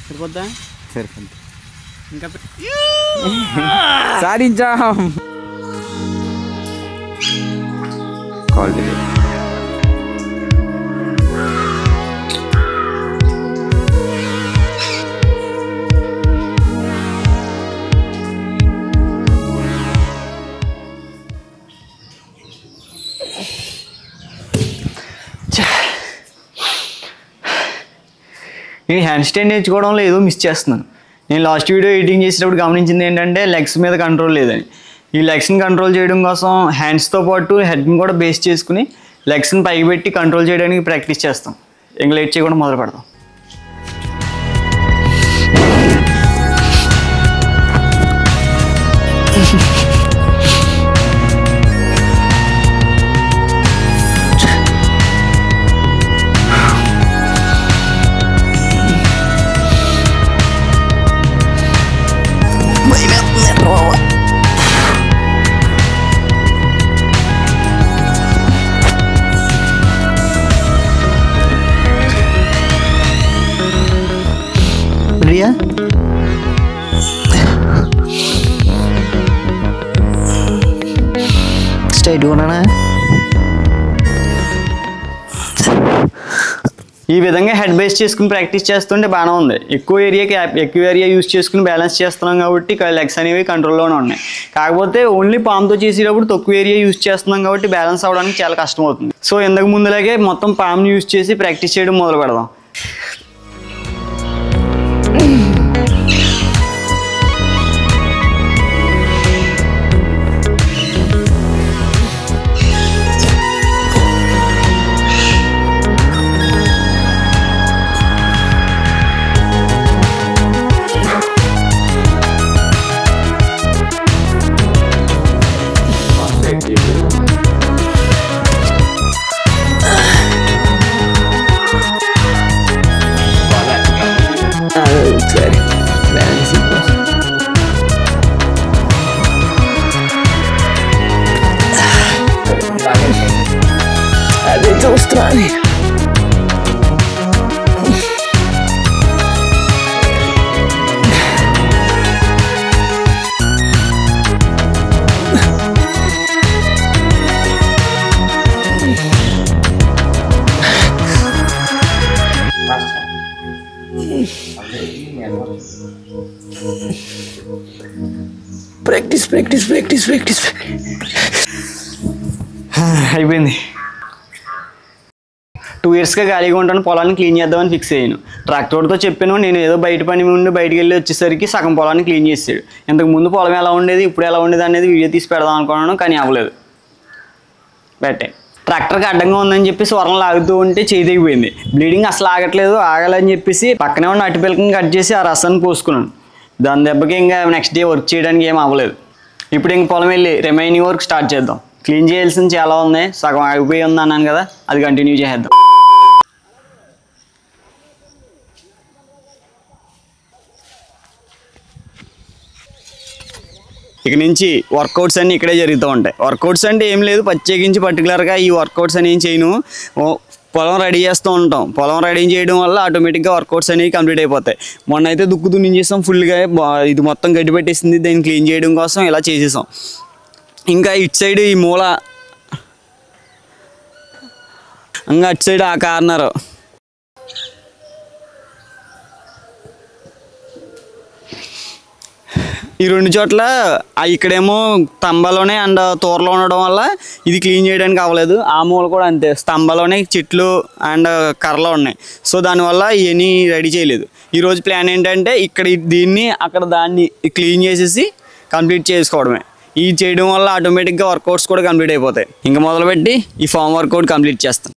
సరిపోద్దా? సరిపోద్ది. ఇంకా సాధించాం. క్వాలిటీ నేను హ్యాండ్ స్టాండ్ నేర్చుకోవడంలో ఏదో మిస్ చేస్తున్నాను. నేను లాస్ట్ వీడియో ఎడిటింగ్ చేసేటప్పుడు గమనించింది ఏంటంటే లెగ్స్ మీద కంట్రోల్ లేదని. ఈ లెగ్స్ని కంట్రోల్ చేయడం కోసం హ్యాండ్స్తో పాటు హెడ్ని కూడా బేస్ చేసుకుని లెగ్స్ని పైకి పెట్టి కంట్రోల్ చేయడానికి ప్రాక్టీస్ చేస్తాం. ఇంకా లేట్ చేయకుండా మొదలు పెడతాం. Ria? Stay doing it. ఈ విధంగా హెడ్ బేస్ చేసుకుని ప్రాక్టీస్ చేస్తుంటే బాగానే ఉంది. ఎక్కువ ఏరియా యూజ్ చేసుకుని బ్యాలెన్స్ చేస్తున్నాం కాబట్టి లెగ్స్ అనేవి కంట్రోల్లోనే ఉన్నాయి. కాకపోతే ఓన్లీ పామ్తో చేసేటప్పుడు తక్కువ ఏరియా యూజ్ చేస్తున్నాం కాబట్టి బ్యాలెన్స్ అవ్వడానికి చాలా కష్టం అవుతుంది. సో ఇంతకు ముందులాగే మొత్తం పామ్ని యూజ్ చేసి ప్రాక్టీస్ చేయడం మొదలు పెడదాం. Adesso sono strani. Practice. అయిపోయింది. 2 yearsగా ఖాళీగా ఉంటాను, పొలాన్ని క్లీన్ చేద్దామని ఫిక్స్ అయ్యాను. ట్రాక్టర్తో చెప్పాను, నేను ఏదో బయట పని ఉండి బయటికి వెళ్ళి వచ్చేసరికి సగం పొలాన్ని క్లీన్ చేసాడు. ఇంతకు ముందు పొలం ఎలా ఉండేది, ఇప్పుడు ఎలా ఉండేది అనేది వీడియో తీసి పెడదాం అనుకున్నాను, కానీ అవ్వలేదు. పెట్టే ట్రాక్టర్కి అడ్డంగా ఉందని చెప్పేసి వరం లాగుతూ ఉంటే చేయి తెగిపోయింది. బ్లీడింగ్ అసలు ఆగట్లేదు. ఆగాలని చెప్పేసి పక్కనే ఉన్న అటుపిల్లకని కట్ చేసి ఆ రసాన్ని పోసుకున్నాను. దాని దెబ్బకి ఇంకా నెక్స్ట్ డే వర్క్ చేయడానికి ఏం అవ్వలేదు. ఇప్పుడు ఇంక పొలం వెళ్ళి రిమైనింగ్ వర్క్ స్టార్ట్ చేద్దాం. క్లీన్ చేయాల్సింది చాలా ఉంది, సగం ఆగిపోయి ఉంది అన్నాను కదా, అది కంటిన్యూ చేసేద్దాం. ఇక నుంచి వర్కౌట్స్ అన్నీ ఇక్కడే జరుగుతూ ఉంటాయి. వర్కౌట్స్ అంటే ఏం లేదు, ప్రత్యేకించి పర్టికులర్గా ఈ వర్కౌట్స్ అని ఏం చేయను. పొలం రెడీ చేస్తూ ఉంటాం. పొలం రెడీ చేయడం వల్ల ఆటోమేటిక్గా వర్కౌట్స్ అనేవి కంప్లీట్ అయిపోతాయి. మొన్న అయితే దుక్కు దున్నించేసాం ఫుల్గా, ఇది మొత్తం గడ్డి పెట్టేసింది. దాన్ని క్లీన్ చేయడం కోసం ఇలా చేసేసాం. ఇంకా ఇటు సైడ్ ఈ మూల, ఇంకా అటు సైడ్ ఆ కార్నర్, ఈ 2 చోట్ల ఇక్కడేమో స్తంభాలోనే అండ్ తోరలో ఉండడం వల్ల ఇది క్లీన్ చేయడానికి అవ్వలేదు. ఆ మూల కూడా అంతే, స్తంభాలోనే చెట్లు అండ్ కర్రలు ఉన్నాయి. సో దానివల్ల ఇవన్నీ రెడీ చేయలేదు. ఈరోజు ప్లాన్ ఏంటంటే ఇక్కడ దీన్ని అక్కడ దాన్ని క్లీన్ చేసేసి కంప్లీట్ చేసుకోవడమే. ఇది చేయడం వల్ల ఆటోమేటిక్గా వర్కౌట్స్ కూడా కంప్లీట్ అయిపోతాయి. ఇంకా మొదలుపెట్టి ఈ ఫామ్ వర్కౌట్ కంప్లీట్ చేస్తాం.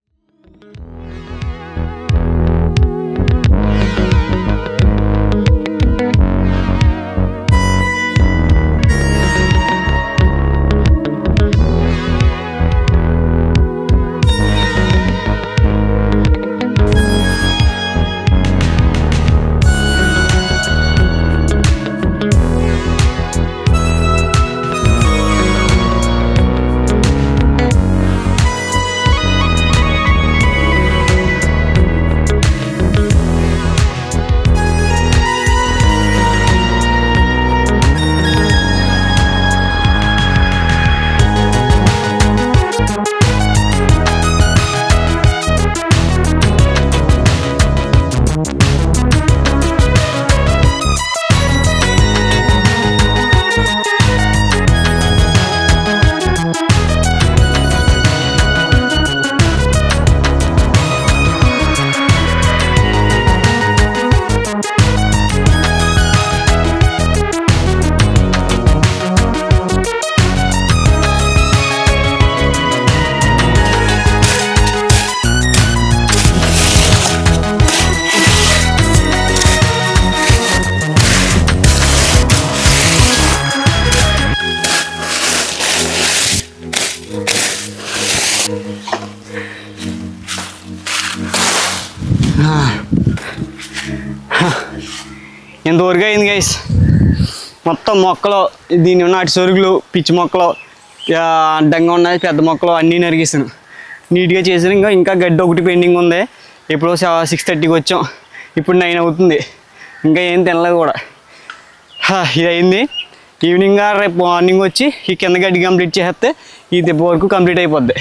ఇంతవరకు అయింది గైస్. మొత్తం మొక్కలు దీని ఉన్న అటు సొరుగులు పిచ్చి మొక్కలు అడ్డంగా ఉన్నాయి పెద్ద మొక్కలు అన్నీ నరిగేసాను, నీట్గా చేసాను. ఇంకా గడ్డి ఒకటి పెండింగ్ ఉంది. ఎప్పుడో 6:30కి వచ్చాం, ఇప్పుడు 9 అవుతుంది, ఇంకా ఏం తినలేదు కూడా. ఇది అయింది. ఈవినింగ్ రేపు మార్నింగ్ వచ్చి ఈ కింద గడ్డి కంప్లీట్ చేస్తే ఈ దెబ్బ వరకు కంప్లీట్ అయిపోద్ది.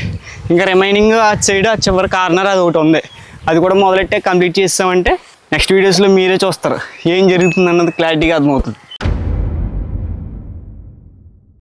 ఇంకా రిమైనింగ్ ఆ సైడ్ ఆ చివరి కార్నర్ అది ఒకటి ఉంది, అది కూడా మొదలెట్టే కంప్లీట్ చేస్తామంటే నెక్స్ట్ వీడియోస్లో మీరే చూస్తారు ఏం జరుగుతుంది అన్నది క్లారిటీగా అర్థమవుతుంది.